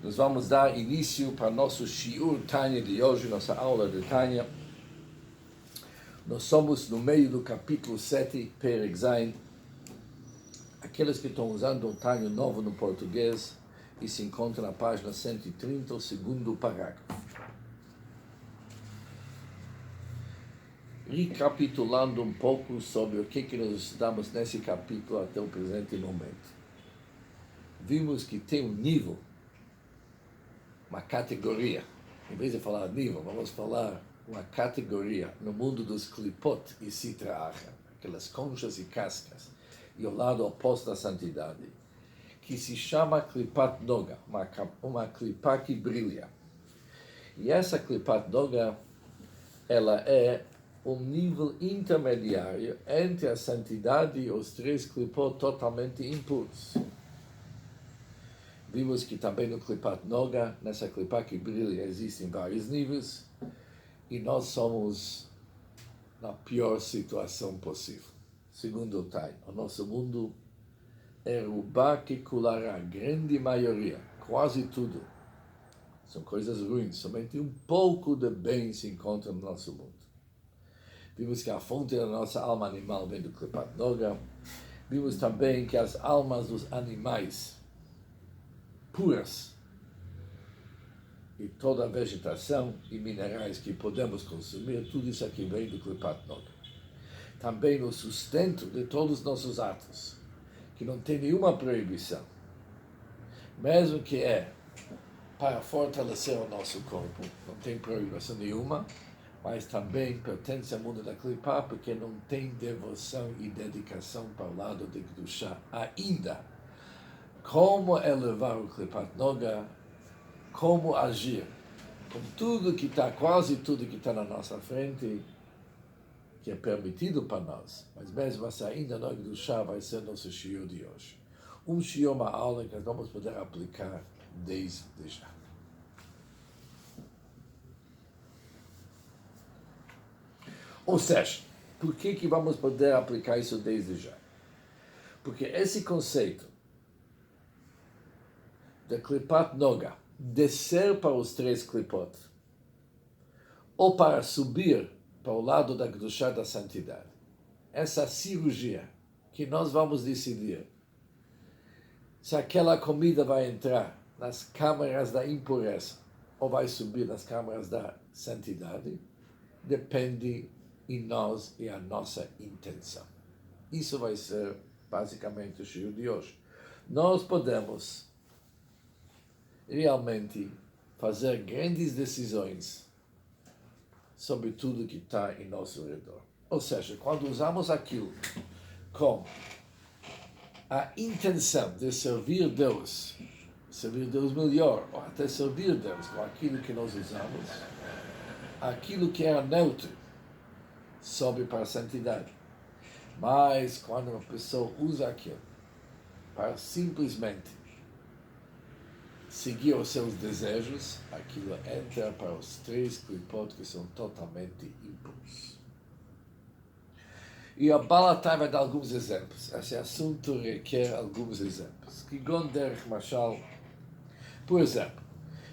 Nós vamos dar início para nosso Shiur Tanya de hoje, nossa aula de Tanya. Nós somos no meio do capítulo 7, Perek Zayin. Aqueles que estão usando o Tanya novo no português, e se encontra na página 130, o segundo parágrafo. Recapitulando um pouco sobre o que nós estudamos nesse capítulo até o presente momento. Vimos que tem um nível, uma categoria. Em vez de falar nível, vamos falar uma categoria no mundo dos klipot e sitra achra, aquelas conchas e cascas, e o lado oposto da santidade, que se chama klipat noga, uma klipa que brilha. E essa klipat noga, ela é um nível intermediário entre a santidade e os três klipot totalmente impuros. Vimos que também no Klipat Noga, nessa Klipa que brilha, existem vários níveis, e nós somos na pior situação possível. Segundo o Tai, o nosso mundo é Rubá que Kulará, a grande maioria, quase tudo. São coisas ruins, somente um pouco de bem se encontra no nosso mundo. Vimos que a fonte da nossa alma animal vem do Klipat Noga. Vimos também que as almas dos animais puras e toda a vegetação e minerais que podemos consumir, tudo isso aqui vem do Klipat Noga. Também o sustento de todos os nossos atos, que não tem nenhuma proibição, mesmo que é para fortalecer o nosso corpo, não tem proibição nenhuma, mas também pertence ao mundo da Klipa, porque não tem devoção e dedicação para o lado de Kedushá ainda. Como elevar o Klipat Noga, como agir com tudo que está, quase tudo que está na nossa frente, que é permitido para nós, mas mesmo assim ainda não do chá vai ser nosso shiur de hoje. Um shiur, uma aula que nós vamos poder aplicar desde já. Ou seja, por que vamos poder aplicar isso desde já? Porque esse conceito de Klipat Noga, descer para os três klipot, ou para subir para o lado da Kedushá da santidade. Essa cirurgia que nós vamos decidir se aquela comida vai entrar nas câmaras da impureza ou vai subir nas câmaras da santidade, depende em nós e a nossa intenção. Isso vai ser basicamente o shiur de hoje. Nós podemos realmente fazer grandes decisões sobre tudo que está em nosso redor. Ou seja, quando usamos aquilo com a intenção de servir Deus melhor, ou até servir Deus com aquilo que nós usamos, aquilo que era neutro sobe para a santidade. Mas quando uma pessoa usa aquilo para simplesmente seguir os seus desejos, aquilo entra para os três klipot que são totalmente impuros. E a Balatai vai dar alguns exemplos. Esse assunto requer alguns exemplos. Kigon derech mashal. Por exemplo,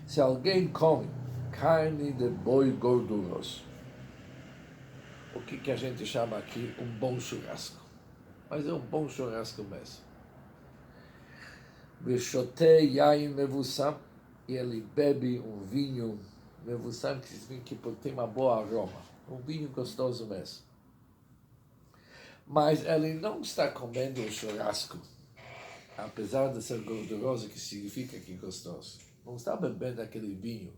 se alguém come carne de boi gorduroso, o que a gente chama aqui um bom churrasco. Mas é um bom churrasco mesmo. Veshotei yain mevusam, e ele bebe um vinho mevusam, que significa que tem uma boa aroma. Um vinho gostoso mesmo. Mas ele não está comendo o churrasco, apesar de ser gorduroso, que significa que é gostoso. Não está bebendo aquele vinho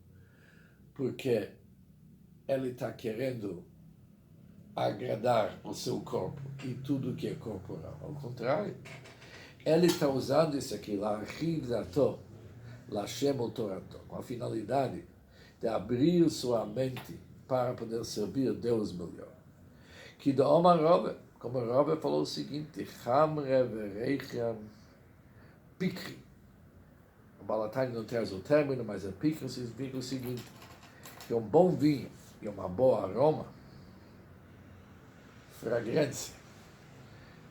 porque ele está querendo agradar o seu corpo e tudo que é corporal. Ao contrário, ele está usando isso aqui, l'achivdato, l'Hashem Torato, com a finalidade de abrir sua mente para poder servir Deus melhor. Que do Omar Robert, como o Robert falou o seguinte, Chamre vereichem pikri. O Balatai não traz o término, mas a pikri significa o seguinte, que um bom vinho e uma boa aroma, fragrância,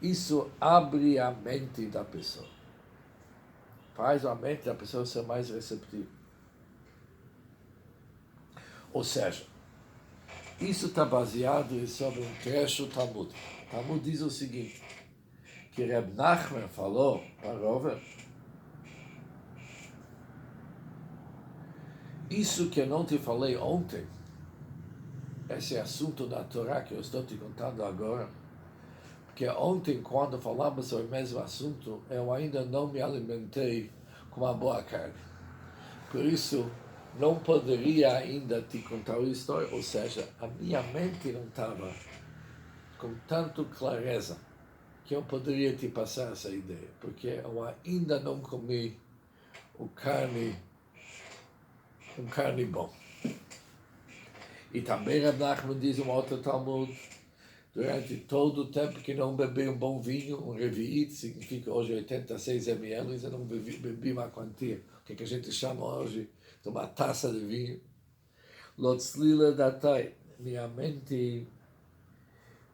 isso abre a mente da pessoa. faz a mente da pessoa ser mais receptiva. Ou seja, isso está baseado sobre um trecho Talmud. Talmud diz o seguinte, que Reb Nachman falou para Rover, isso que eu não te falei ontem, esse assunto da Torá que eu estou te contando agora, porque ontem, quando falamos sobre o mesmo assunto, eu ainda não me alimentei com uma boa carne. Por isso, não poderia ainda te contar a história, ou seja, a minha mente não estava com tanto clareza que eu poderia te passar essa ideia, porque eu ainda não comi um carne bom. E também Reb Nachman diz um outro Talmud, durante todo o tempo que não bebi um bom vinho, um revi'it, significa hoje 86 ml, eu não bebi uma quantia, o que a gente chama hoje de uma taça de vinho. Lotzlila datai, minha mente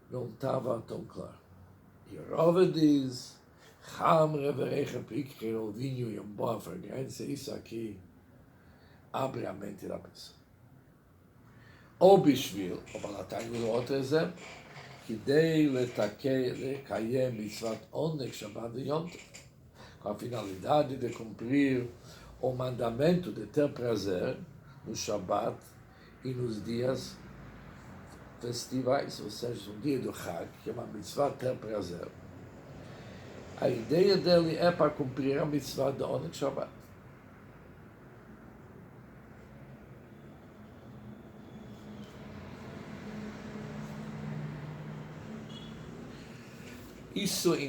não estava tão clara. E Rova diz, Cham reverecha pikre, o vinho e uma boa fragrância, isso aqui abre a mente da pessoa. Ou Bishvil, o Balatai usa outro exemplo, כדי לקיים מצוות עונג שבת ויום טוב, com a finalidade de cumprir o mandamento de ter prazer no Shabat e nos dias festivais, ou seja, no dia do Chag, que é uma mitzvah ter prazer. A ideia dele é para cumprir a mitzvah de Oneg Shabbat. Isso é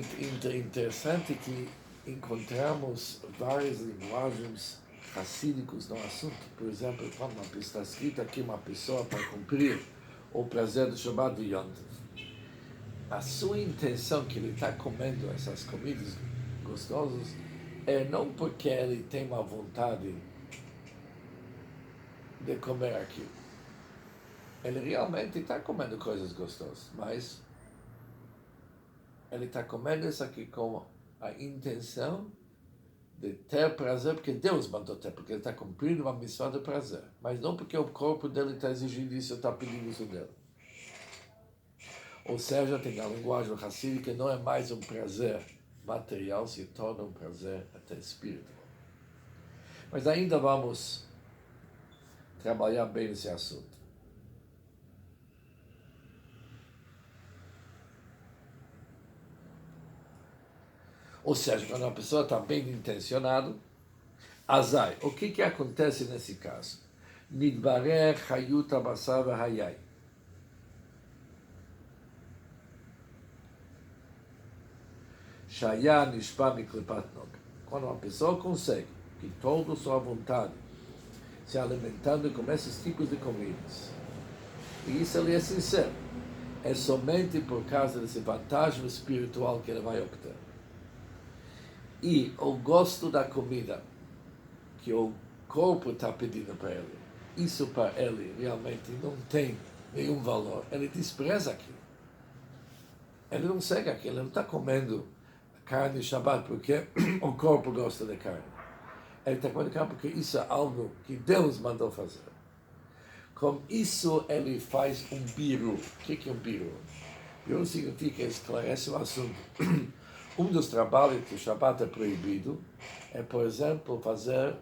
interessante que encontramos várias linguagens racídicas no assunto. Por exemplo, quando está escrito aqui uma pessoa para cumprir o prazer do Shabbat de Yom Tov, a sua intenção que ele está comendo essas comidas gostosas é não porque ele tem uma vontade de comer aquilo. Ele realmente está comendo coisas gostosas, mas ele está comendo isso aqui com a intenção de ter prazer, porque Deus mandou ter, porque ele está cumprindo uma missão de prazer, mas não porque o corpo dele está exigindo isso, está pedindo isso dele. Ou seja, tem a linguagem racídica que não é mais um prazer material, se torna um prazer até espiritual. Mas ainda vamos trabalhar bem esse assunto. Ou seja, quando a pessoa está bem intencionada, azai. O que acontece nesse caso? Nidbarer hayut abasar v'hayai. Shaya nishpa miklipat noga. Quando uma pessoa consegue, que toda sua vontade, se alimentando com esses tipos de comidas, e isso ele é sincero, é somente por causa desse vantagem espiritual que ele vai obter. E o gosto da comida que o corpo está pedindo para ele, isso para ele realmente não tem nenhum valor. Ele despreza aquilo. Ele não segue aquilo. Ele não está comendo carne de Shabbat porque o corpo gosta de carne. Ele está comendo carne porque isso é algo que Deus mandou fazer. Com isso, ele faz um biru. O que é um biru? Biru significa esclarece o assunto. Um dos trabalhos que o Shabbat é proibido é, por exemplo, fazer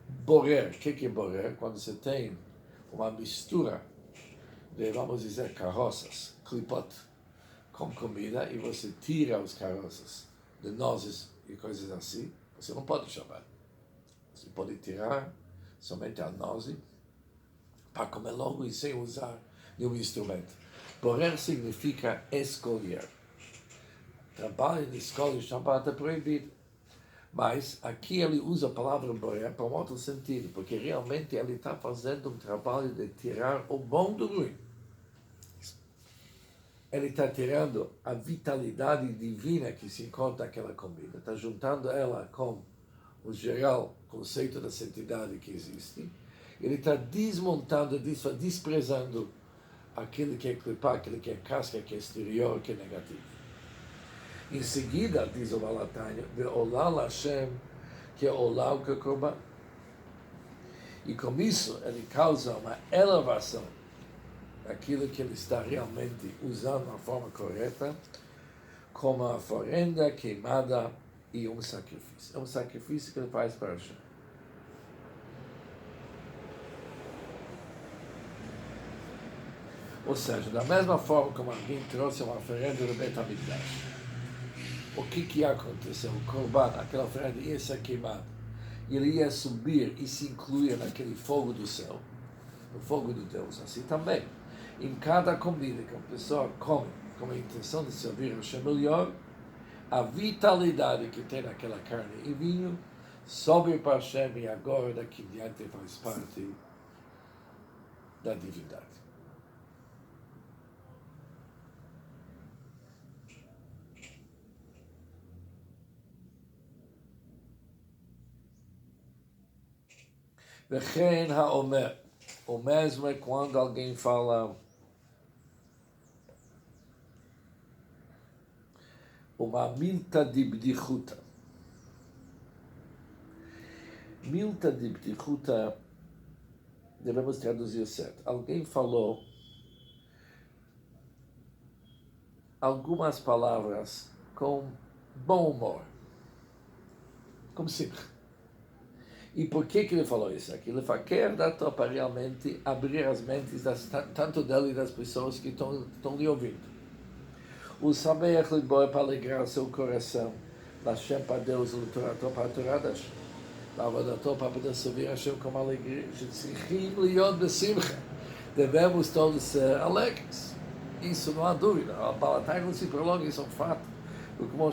borer. O que é borer? Quando você tem uma mistura de, vamos dizer, carroças, clipot, com comida, e você tira os caroças de nozes e coisas assim, você não pode Shabbat. Você pode tirar somente a noze para comer logo e sem usar nenhum instrumento. Borer significa escolher. Trabalho de escolha de Shabbat é proibido. Mas aqui ele usa a palavra borer para um outro sentido, porque realmente ele está fazendo um trabalho de tirar o bom do ruim. Ele está tirando a vitalidade divina que se encontra naquela comida, está juntando ela com o geral conceito da santidade que existe. Ele está desmontando, desprezando aquilo que é clipar, aquilo que é casca, que é exterior, que é negativo. Em seguida, diz o Balatanya, Ve'olal Hashem que é Olau, que é Korban. E com isso ele causa uma elevação daquilo que ele está realmente usando na forma correta, como a oferenda queimada e um sacrifício. É um sacrifício que ele faz para Hashem. Ou seja, da mesma forma como alguém trouxe uma oferenda do Bet HaMikdash, o que ia acontecer? O Korban, aquela oferenda ia ser queimada. Ele ia subir e se incluir naquele fogo do céu, no fogo de Deus. Assim também, em cada comida que a pessoa come, com a intenção de servir Hashem melhor, a vitalidade que tem naquela carne e vinho sobe para Hashem e agora daqui em diante faz parte da divindade. Vechen haomer. O mesmo é quando alguém fala uma milta de bdichuta. Milta de bdichuta, devemos traduzir certo. Alguém falou algumas palavras com bom humor, como simcha. E por que ele falou isso? Aquilo quer dar para realmente abrir as mentes tanto dele e das pessoas que estão lhe ouvindo. O saber para alegrar seu coração, Hashem para Deus, o Torah para a Torá da Hashem, para poder servir Hashem com alegria. Devemos todos ser alegres. Isso não há dúvida. A batalha não se prolonga, isso é um fato. Como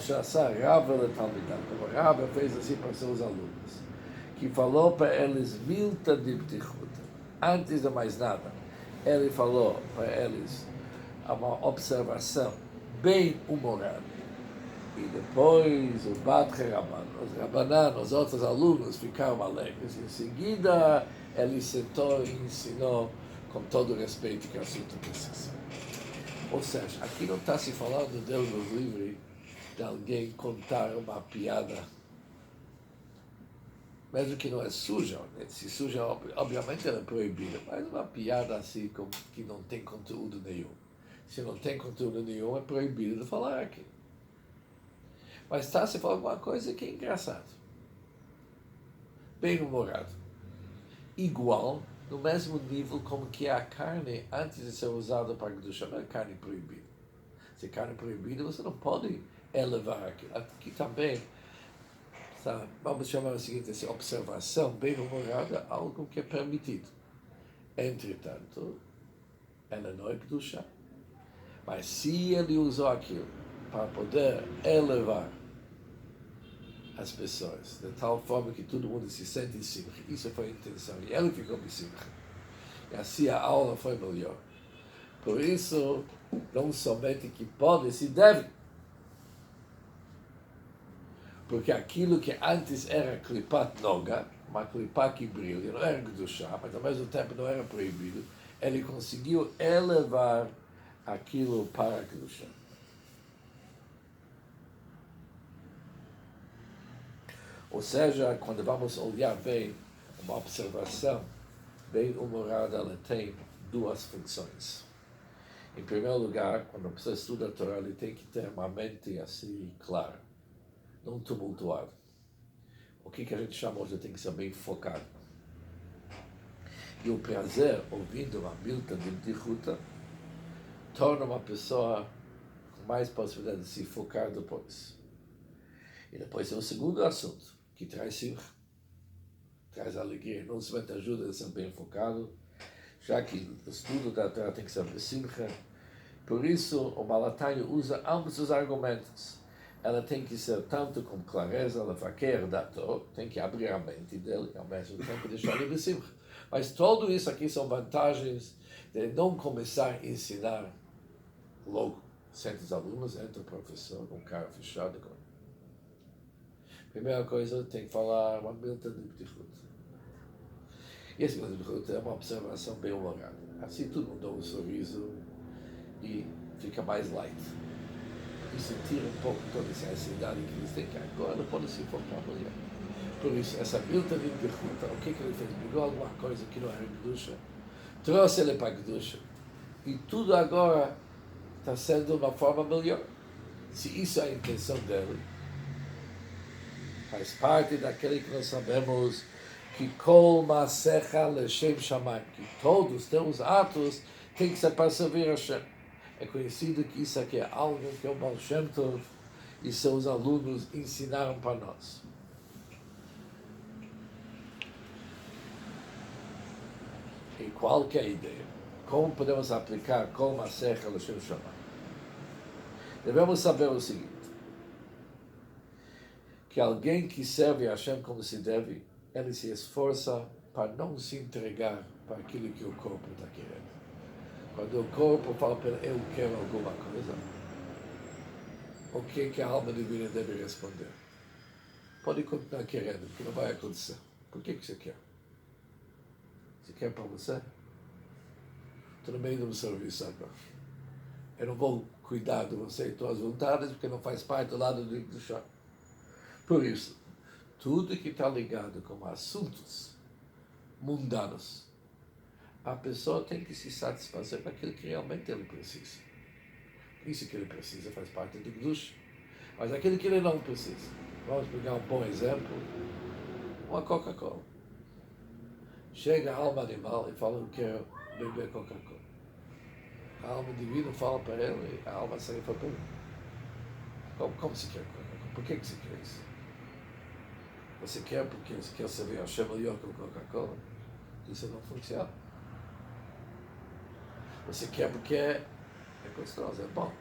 Rava fez assim para seus alunos, que falou para eles milta de btichuta. Antes de mais nada, ele falou para eles uma observação bem humorada. E depois o Bat Raban, os Rabanan, os outros alunos ficaram alegres. Em seguida, ele sentou e ensinou com todo o respeito que o assunto precisa. Ou seja, aqui não está se falando, Deus nos livre, de alguém contar uma piada, mesmo que não é suja, né? Se suja, obviamente ela é proibida, mas uma piada assim que não tem conteúdo nenhum. Se não tem conteúdo nenhum, é proibido de falar aqui. Mas está se falando uma coisa que é engraçado, bem humorado, igual, no mesmo nível como que a carne antes de ser usada para Kedusha, não é carne proibida. Se é carne proibida, você não pode elevar aquilo. Aqui também, sabe, vamos chamar o seguinte, essa observação bem humorada, algo que é permitido. Entretanto, ela não é Kedusha. Mas se ele usou aquilo para poder elevar as pessoas, de tal forma que todo mundo se sente em cima, isso foi a intenção, e ele ficou em cima. E assim a aula foi melhor. Por isso, não somente que pode, se deve. Porque aquilo que antes era klipat noga, uma klipa que brilha, não era Kedushá, mas ao mesmo tempo não era proibido, ele conseguiu elevar aquilo para Kedushá. Ou seja, quando vamos olhar bem, uma observação bem humorada, ela tem duas funções. Em primeiro lugar, quando a pessoa estuda a Torá, ele tem que ter uma mente assim clara, não tumultuada. O que a gente chama hoje tem que ser bem focado. E o prazer, ouvindo uma milta de bdichuta, torna uma pessoa com mais possibilidade de se focar depois. E depois tem o segundo assunto, que traz simcha, traz alegria, não somente ajuda a ser bem focado, já que o estudo da Torá tem que ser simcha. Por isso, o Balatani usa ambos os argumentos. Ela tem que ser tanto com clareza, ela vaquer da Torá, tem que abrir a mente dele, ao mesmo tempo deixar ele simcha. Mas tudo isso aqui são vantagens de não começar a ensinar logo. Senta os alunos, entra o professor, com cara fechada. Primeira coisa, tem que falar uma milta de bdichuta. E esse milta de bdichuta é uma observação bem humorada. Assim todo mundo dá um sorriso e fica mais light. Isso tira um pouco toda essa ansiedade que eles têm, que agora podem se focar melhor. Por isso, essa Milta de Gechuta, o que ele fez? Pegou alguma coisa que não era Kedusha, trouxe ele para Kedusha, e tudo agora está sendo de uma forma melhor. Se isso é a intenção dele, faz parte daquele que nós sabemos que Kol Masecha Leshem Shamayim, que todos teus atos têm que ser para servir a Hashem. É conhecido que isso aqui é algo que o Baal Shem Tov e seus alunos ensinaram para nós. E qual que é a ideia? Como podemos aplicar Kol Masecha Leshem Shamayim? Devemos saber o seguinte, que alguém que serve a Hashem como se deve, ele se esforça para não se entregar para aquilo que o corpo está querendo. Quando o corpo fala para ele, eu quero alguma coisa, o que a alma divina deve responder? Pode continuar querendo, porque não vai acontecer. Por que você quer? Você quer para você? Estou no meio de um serviço agora. Eu não vou cuidar de você e tuas vontades, porque não faz parte do lado do chão. Por isso, tudo que está ligado com assuntos mundanos, a pessoa tem que se satisfazer com aquilo que realmente ele precisa. Isso que ele precisa faz parte do Kedush. Mas aquilo que ele não precisa. Vamos pegar um bom exemplo. Uma Coca-Cola. Chega a alma animal e fala, eu quero beber Coca-Cola. A alma divina fala para ele, a alma sai e fala para ele. Como se quer Coca-Cola? Por que você quer isso? Você quer porque você quer saber a Hashem melhor que o Coca-Cola? Isso não funciona. Você quer porque é gostoso, é bom.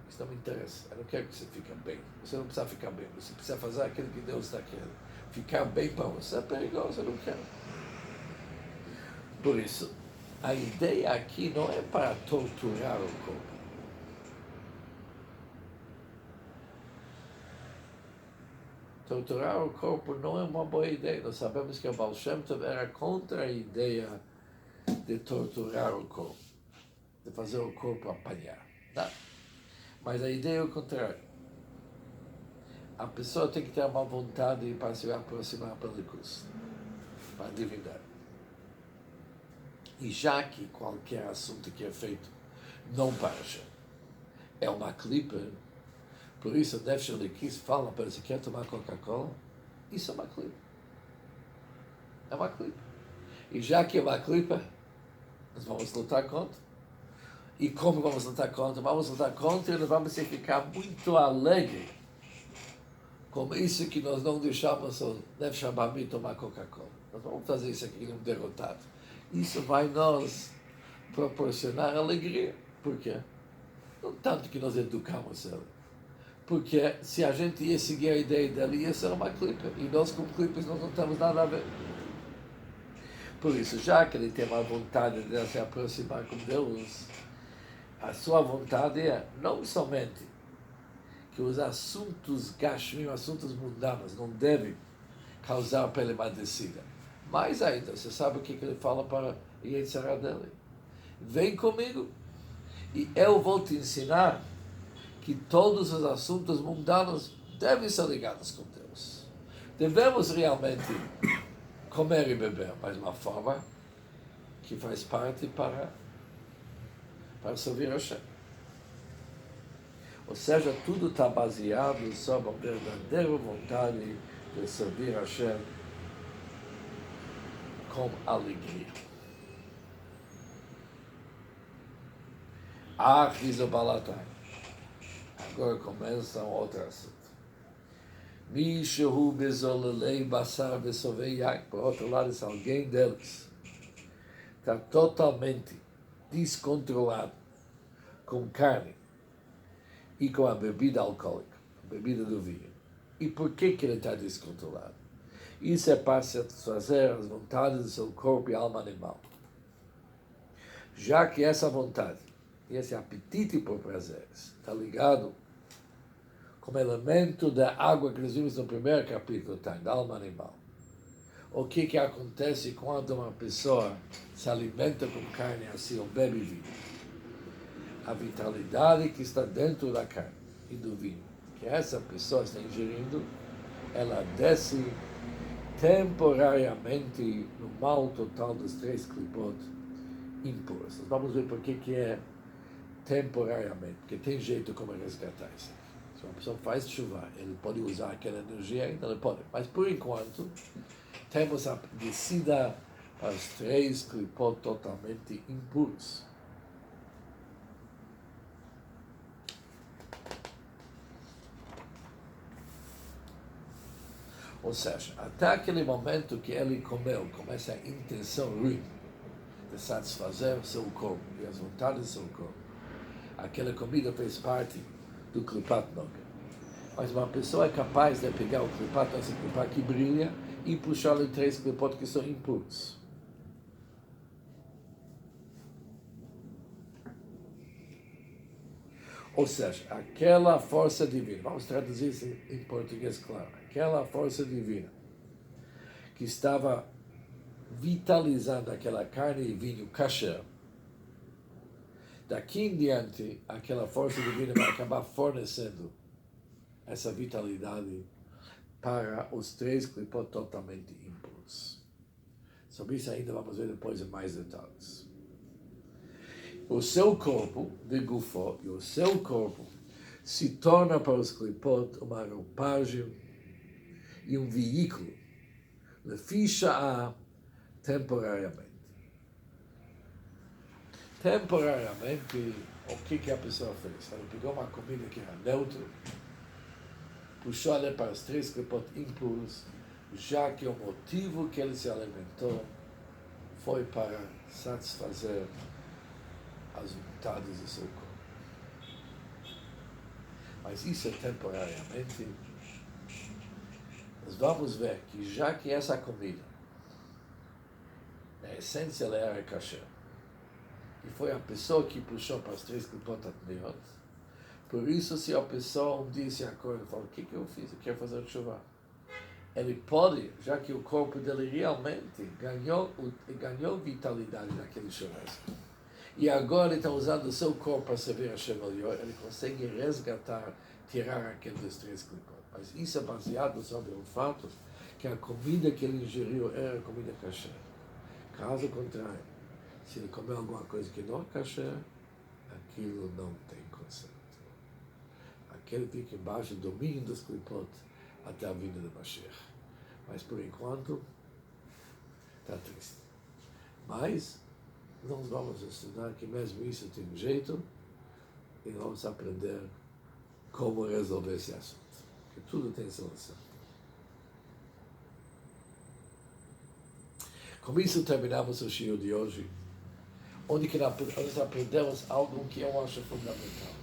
Isso não me interessa. Eu não quero que você fique bem. Você não precisa ficar bem. Você precisa fazer aquilo que Deus está querendo. Ficar bem para você é perigoso, eu não quero. Por isso, a ideia aqui não é para torturar o corpo. Torturar o corpo não é uma boa ideia. Nós sabemos que o Baal Shem Tov era contra a ideia de torturar o corpo, de fazer o corpo apanhar. Não. Mas a ideia é o contrário. A pessoa tem que ter uma vontade para se aproximar pelo curso, para a divindade. E já que qualquer assunto que é feito não para Hashem é uma clipa, por isso o Nefesh Elikis fala para você quer tomar Coca-Cola, isso é uma clipa. É uma clipa. E já que é uma clipa, nós vamos lutar contra. E como vamos lutar contra? Vamos lutar contra e nós vamos ficar muito alegres com isso que nós não deixamos o Nefesh Abami tomar Coca-Cola. Nós vamos fazer isso aqui um derrotado. Isso vai nos proporcionar alegria. Por quê? Não tanto que nós educamos ele. Porque se a gente ia seguir a ideia dele, ia ser uma clipa. E nós com clipes nós não temos nada a ver. Por isso, já que ele tem uma vontade de se aproximar com Deus, a sua vontade é não somente que os assuntos gashmim, assuntos mundanos, não devem causar para ele uma descida. Mais ainda, você sabe o que ele fala para Yetzirah dele? Vem comigo e eu vou te ensinar que todos os assuntos mundanos devem ser ligados com Deus. Devemos realmente comer e beber, mas de uma forma que faz parte para servir a Hashem. Ou seja, tudo está baseado sobre a verdadeira vontade de servir a Hashem com alegria. Diz o Balatai. Agora começa um outro assunto. Mishehu bezolelei basar besovei yak. Por outro lado, se alguém deles está totalmente descontrolado com carne e com a bebida alcoólica, a bebida do vinho. E por que ele está descontrolado? Isso é para satisfazer as vontades do seu corpo e alma animal. Já que essa vontade e esse apetite por prazeres está ligado como elemento da água que nós vimos no primeiro capítulo, tá, da alma animal. O que acontece quando uma pessoa se alimenta com carne assim ou bebe vinho? A vitalidade que está dentro da carne e do vinho, que essa pessoa está ingerindo, ela desce temporariamente no mal total dos 3 clipot impuros. Vamos ver por que é temporariamente, porque tem jeito como resgatar isso. Se uma pessoa faz chuva, ele pode usar aquela energia ainda, ele pode. Mas por enquanto, temos a descida para os 3 clipot totalmente impuros. Ou seja, até aquele momento que ele comeu, com essa intenção ruim de satisfazer o seu corpo e as vontades do seu corpo, aquela comida fez parte do Klipat Noga. Mas uma pessoa é capaz de pegar o Klipat, esse Klipat que brilha, e puxá-lo em 3 Klipot que são impuros. Ou seja, aquela força divina, vamos traduzir isso em português claro, aquela força divina que estava vitalizando aquela carne e vinho kasher, daqui em diante, aquela força divina vai acabar fornecendo essa vitalidade para os 3 clipot totalmente impuros. Sobre isso ainda vamos ver depois em mais detalhes. O seu corpo de Gufo e o seu corpo se torna para os clipot uma roupagem e um veículo, leficha temporariamente. Temporariamente, o que a pessoa fez? Ela pegou uma comida que era neutra, puxou ela para os 3 clipot impuros, já que o motivo que ele se alimentou foi para satisfazer as vontades do seu corpo. Mas isso é temporariamente. Nós vamos ver que já que essa comida, na essência, ela era kasher, e foi a pessoa que puxou para os 3 clipot atmeot, por isso, se a pessoa um dia se acorda e fala, o que eu fiz? Eu quero fazer chuva. Ele pode, já que o corpo dele realmente ganhou vitalidade naquele churrasco. E agora ele está usando o seu corpo para servir a Hashem melhor, ele consegue resgatar, tirar aqueles 3 clipot. Mas isso é baseado sobre o fato que a comida que ele ingeriu era comida kasher. Caso contrário, se ele comer alguma coisa que não é kasher, aquilo não tem conserto. Aquele fica embaixo do domínio dos clipot até a vinda de Mashiach. Mas por enquanto está triste. Mas nós vamos estudar que mesmo isso tem um jeito e vamos aprender como resolver esse assunto. Que tudo tem solução. Com isso terminamos o shiur de hoje, onde nós aprendemos algo que eu acho fundamental.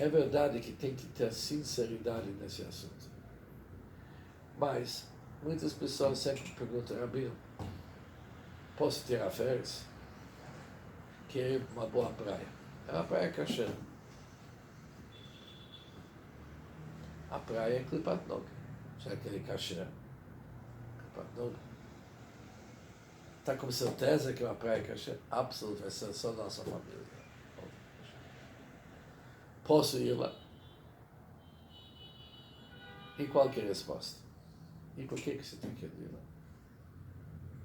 É verdade que tem que ter sinceridade nesse assunto. Mas muitas pessoas sempre perguntam, Rabino, posso tirar férias? Quero ir para uma boa praia. É uma praia kasher. A praia é Klipat Noga. Já que ele é kasher, Klipat Noga. Está com certeza que é uma praia kasher? Absolutamente, vai ser só nossa família. Posso ir lá? E qual que é a resposta? E por que você tem que ir lá?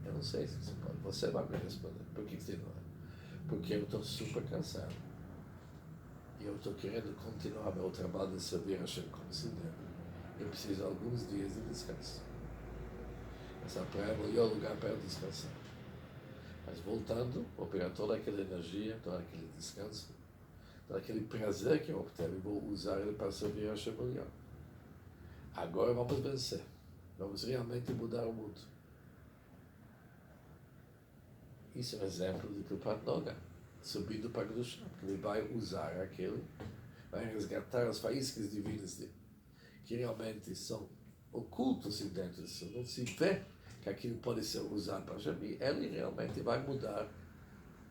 Eu não sei se você pode. Você vai me responder. Por que você não vai? Porque eu estou super cansado. E eu estou querendo continuar meu trabalho de servir a Hashem como se deve. Eu preciso de alguns dias de descanso. Essa praia é o melhor lugar para eu descansar. Mas voltando, vou pegar toda aquela energia, todo aquele descanso, todo aquele prazer que eu obtive, vou usar ele para servir a Hashem melhor. Agora vamos vencer. Vamos realmente mudar o mundo. Isso é um exemplo de Klipat Noga, subindo para Kedushá, porque ele vai usar aquele, vai resgatar as faíscas divinas dele, que realmente são ocultos dentro disso. Não se vê que aquilo pode ser usado para Hashem, e ele realmente vai mudar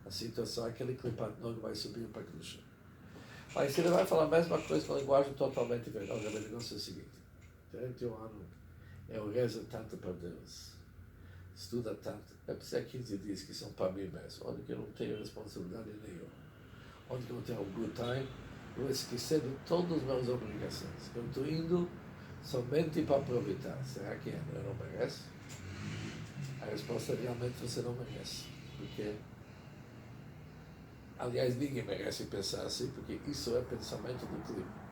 a situação, aquele Klipat Noga vai subir para Kedushá. Mas ele vai falar a mesma coisa com a linguagem totalmente diferente. O negócio é o seguinte, durante o ano eu rezo tanto para Deus, estuda tanto, é preciso 15 dias que são para mim mesmo, onde que eu não tenho responsabilidade nenhuma, onde que eu tenho um good time, vou esquecer de todas as minhas obrigações. Eu estou indo somente para aproveitar. Será que eu não mereço? A resposta é realmente você não merece. Porque, aliás, ninguém merece pensar assim, porque isso é pensamento do clima.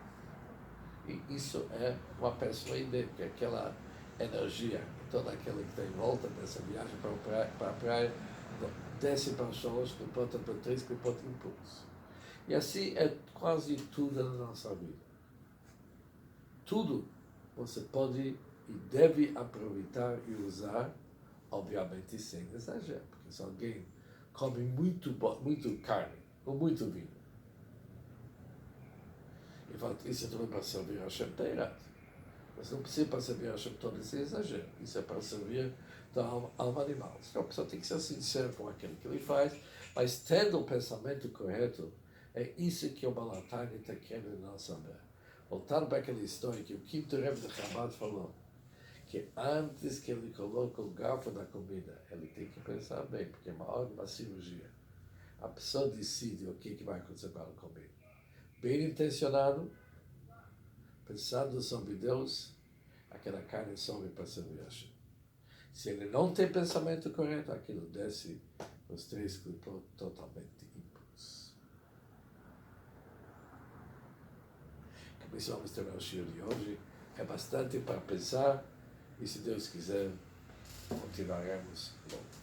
E isso é uma persuade que aquela energia, toda aquela que está em volta dessa viagem para a praia, desce para os solos, que importa para três, que importa impulso. E assim é quase tudo na nossa vida. Tudo você pode e deve aproveitar e usar, obviamente sem exagero, porque se alguém come muito carne ou muito vinho, e fala que isso é para servir a Hashem, está errado. Você não precisa para servir a Hashem todo esse exagero. Isso é para servir da alma animal. Então a pessoa tem que ser sincera com aquilo que ele faz, mas tendo o pensamento correto, é isso que o Balatani está querendo não saber. Voltando para aquela história que o quinto Rebbe de Chabad falou, que antes que ele coloque o garfo na comida, ele tem que pensar bem, porque é uma hora de uma cirurgia. A pessoa decide o que vai acontecer com a comida. Bem intencionado, pensando sobre Deus, aquela carne sobe para servir a Hashem. Se ele não tem pensamento correto, aquilo desce os três grupos totalmente impuros. Com isso vamos terminar o shiur de hoje. É bastante para pensar e, se Deus quiser, continuaremos logo.